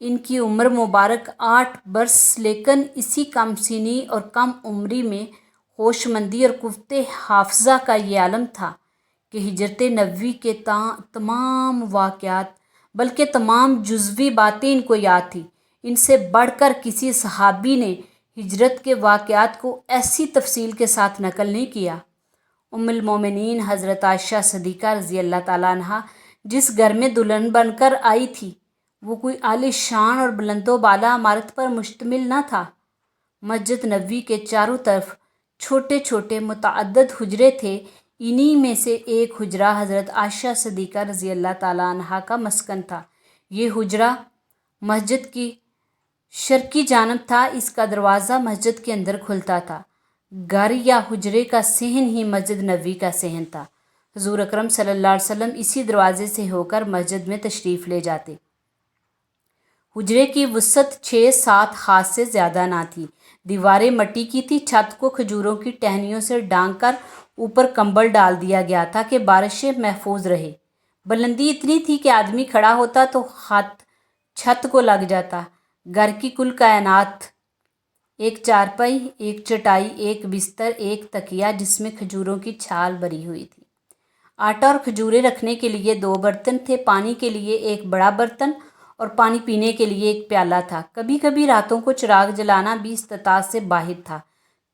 ان کی عمر مبارک 8 برس، لیکن اسی کم سنی اور کم عمری میں ہوش مندی اور قوت حافظہ کا یہ عالم تھا کہ ہجرت نبوی کے تمام واقعات بلکہ تمام جزوی باتیں ان کو یاد تھیں۔ ان سے بڑھ کر کسی صحابی نے ہجرت کے واقعات کو ایسی تفصیل کے ساتھ نقل نہیں کیا۔ ام المومنین حضرت عائشہ صدیقہ رضی اللہ تعالیٰ عنہ جس گھر میں دلہن بن کر آئی تھی وہ کوئی عالی شان اور بلند و بالا عمارت پر مشتمل نہ تھا۔ مسجد نبوی کے چاروں طرف چھوٹے چھوٹے متعدد حجرے تھے۔ انہی میں سے ایک حجرہ حضرت عائشہ صدیقہ رضی اللہ تعالیٰ عنہ کا مسکن تھا۔ یہ حجرہ مسجد کی شرقی جانب تھا۔ اس کا دروازہ مسجد کے اندر کھلتا تھا۔ گھر یا حجرے کا صحن ہی مسجد نبوی کا صحن تھا۔ حضور اکرم صلی اللہ علیہ وسلم اسی دروازے سے ہو کر مسجد میں تشریف لے جاتے۔ حجرے کی وسعت 6-7 ہاتھ سے زیادہ نہ تھی۔ دیواریں مٹی کی تھی۔ چھت کو کھجوروں کی ٹہنیوں سے ڈھانک کر اوپر کمبل ڈال دیا گیا تھا کہ بارش سے محفوظ رہے۔ بلندی اتنی تھی کہ آدمی کھڑا ہوتا تو ہاتھ چھت کو لگ جاتا۔ گھر کی کل کائنات، ایک چارپائی، ایک چٹائی، ایک بستر، ایک تکیہ جس میں کھجوروں کی چھال بری ہوئی تھی۔ آٹا اور کھجوریں رکھنے کے لیے 2 برتن تھے۔ پانی کے لیے ایک بڑا برتن اور پانی پینے کے لیے ایک پیالہ تھا۔ کبھی کبھی راتوں کو چراغ جلانا بھی استطاعت سے باہر تھا۔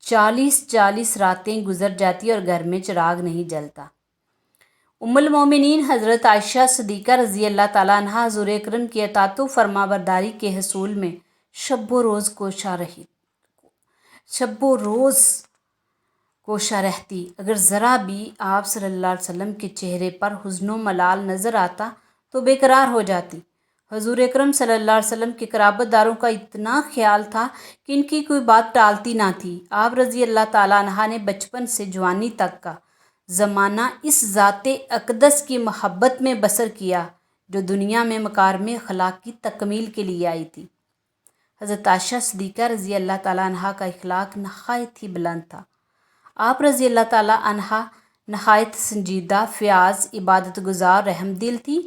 40 راتیں گزر جاتی اور گھر میں چراغ نہیں جلتا۔ ام المومنین حضرت عائشہ صدیقہ رضی اللہ تعالیٰ عنہ حضور اکرم کی اطاعت و فرمانبرداری کے حصول میں شب و روز کوشاں رہتی۔ اگر ذرا بھی آپ صلی اللہ علیہ وسلم کے چہرے پر حزن و ملال نظر آتا تو بے قرار ہو جاتی۔ حضور اکرم صلی اللہ علیہ وسلم کے قرابت داروں کا اتنا خیال تھا کہ ان کی کوئی بات ٹالتی نہ تھی۔ آپ رضی اللہ تعالیٰ عنہ نے بچپن سے جوانی تک کا زمانہ اس ذات اقدس کی محبت میں بسر کیا جو دنیا میں مکارم اخلاق کی تکمیل کے لیے آئی تھی۔ حضرت عائشہ صدیقہ رضی اللہ تعالیٰ عنہ کا اخلاق نہایت ہی بلند تھا۔ آپ رضی اللہ تعالیٰ عنہ نہایت سنجیدہ، فیاض، عبادت گزار، رحم دل تھی۔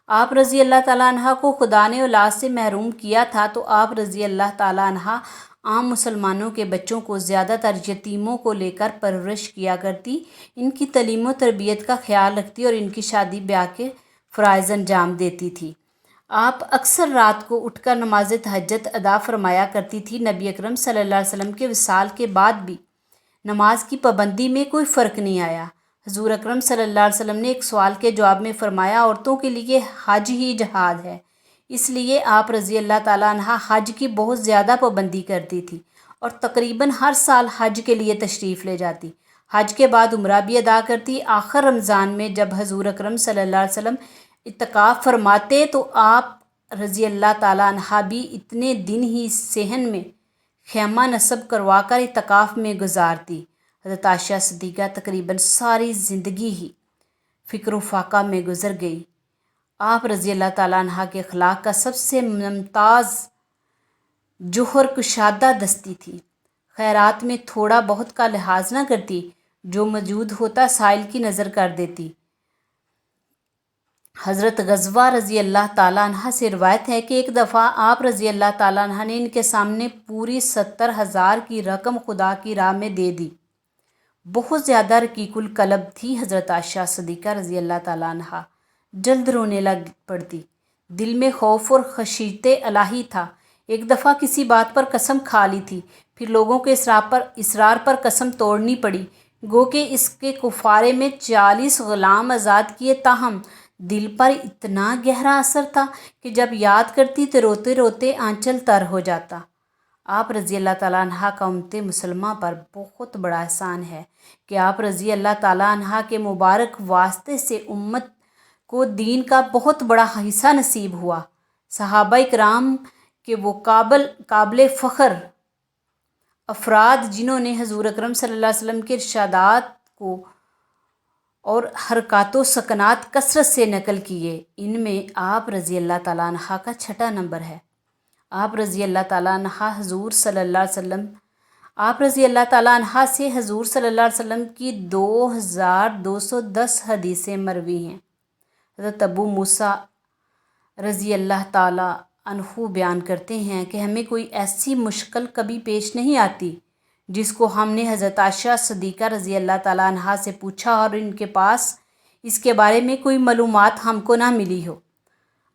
آپ رضی اللہ تعالیٰ عنہ کو خدا نے اولاد سے محروم کیا تھا تو آپ رضی اللہ تعالیٰ عنہ عام مسلمانوں کے بچوں کو، زیادہ تر یتیموں کو لے کر پرورش کیا کرتی، ان کی تعلیم و تربیت کا خیال رکھتی اور ان کی شادی بیاہ کے فرائض انجام دیتی تھی۔ آپ اکثر رات کو اٹھ کر نماز تہجد ادا فرمایا کرتی تھی۔ نبی اکرم صلی اللہ علیہ وسلم کے وصال کے بعد بھی نماز کی پابندی میں کوئی فرق نہیں آیا۔ حضور اکرم صلی اللہ علیہ وسلم نے ایک سوال کے جواب میں فرمایا، عورتوں کے لیے حج ہی جہاد ہے۔ اس لیے آپ رضی اللہ تعالیٰ عنہ حج کی بہت زیادہ پابندی کرتی تھی اور تقریباً ہر سال حج کے لیے تشریف لے جاتی۔ حج کے بعد عمرہ بھی ادا کرتی۔ آخر رمضان میں جب حضور اکرم صلی اللہ علیہ وسلم اعتکاف فرماتے تو آپ رضی اللہ تعالیٰ عنہ بھی اتنے دن ہی صحن میں خیمہ نصب کروا کر اعتکاف میں گزارتی۔ حضرت عائشہ صدیقہ تقریباً ساری زندگی ہی فکر و فاقہ میں گزر گئی۔ آپ رضی اللہ تعالیٰ عنہ کے اخلاق کا سب سے ممتاز جوہر کشادہ دستی تھی۔ خیرات میں تھوڑا بہت کا لحاظ نہ کرتی، جو موجود ہوتا سائل کی نظر کر دیتی۔ حضرت غزوہ رضی اللہ تعالیٰ عنہ سے روایت ہے کہ ایک دفعہ آپ رضی اللہ تعالیٰ عنہ نے ان کے سامنے پوری 70,000 کی رقم خدا کی راہ میں دے دی۔ بہت زیادہ رقیق القلب تھی حضرت عائشہ صدیقہ رضی اللہ تعالیٰ عنہ۔ جلد رونے لگ پڑتی۔ دل میں خوف اور خشیت الہی تھا۔ ایک دفعہ کسی بات پر قسم کھا لی تھی، پھر لوگوں کے اصرار پر قسم توڑنی پڑی۔ گو کہ اس کے کفارے میں 40 غلام آزاد کیے، تاہم دل پر اتنا گہرا اثر تھا کہ جب یاد کرتی تو روتے روتے آنچل تر ہو جاتا۔ آپ رضی اللہ تعالیٰ عنہ کا امت مسلمہ پر بہت بڑا احسان ہے کہ آپ رضی اللہ تعالیٰ عنہ کے مبارک واسطے سے امت کو دین کا بہت بڑا حصہ نصیب ہوا۔ صحابہ کرام کے وہ قابل فخر افراد جنہوں نے حضور اکرم صلی اللہ علیہ وسلم کے ارشادات کو اور حرکات و سکنات کثرت سے نقل کیے، ان میں آپ رضی اللہ تعالیٰ عنہ کا چھٹا نمبر ہے۔ آپ رضی اللہ تعالیٰ عنہ حضور صلی اللہ علیہ وسلم آپ رضی اللہ تعالیٰ عنہ سے حضور صلی اللہ علیہ وسلم کی 2210 حدیثیں مروی ہیں۔ حضرت ابو موسیٰ رضی اللہ تعالیٰ عنہ بیان کرتے ہیں کہ ہمیں کوئی ایسی مشکل کبھی پیش نہیں آتی جس کو ہم نے حضرت عائشہ صدیقہ رضی اللہ تعالیٰ عنہا سے پوچھا اور ان کے پاس اس کے بارے میں کوئی معلومات ہم کو نہ ملی ہو۔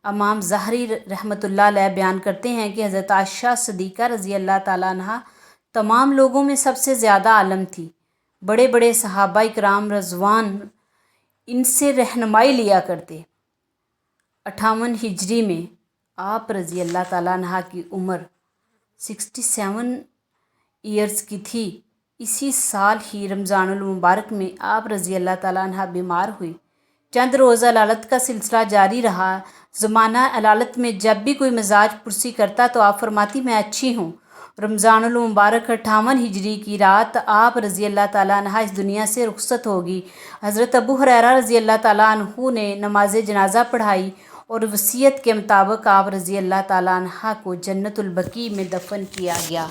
امام ظاہری رحمۃ اللہ علیہ بیان کرتے ہیں کہ حضرت عائشہ صدیقہ رضی اللہ تعالیٰ عنہا تمام لوگوں میں سب سے زیادہ عالم تھی۔ بڑے بڑے صحابہ کرام رضوان ان سے رہنمائی لیا کرتے۔ 58 ہجری میں آپ رضی اللہ تعالیٰ عنہ کی عمر 67 ایئرز کی تھی۔ اسی سال ہی رمضان المبارک میں آپ رضی اللہ تعالیٰ عنہ بیمار ہوئی۔ چند روز علالت کا سلسلہ جاری رہا۔ زمانہ علالت میں جب بھی کوئی مزاج پرسی کرتا تو آپ فرماتی میں اچھی ہوں۔ رمضان المبارک 58 ہجری کی رات آپ رضی اللہ تعالیٰ عنہ اس دنیا سے رخصت ہوگی۔ حضرت ابو ہریرہ رضی اللہ تعالیٰ عنہ نے نماز جنازہ پڑھائی اور وصیت کے مطابق آپ رضی اللہ تعالیٰ عنہ کو جنت البقیع میں دفن کیا گیا۔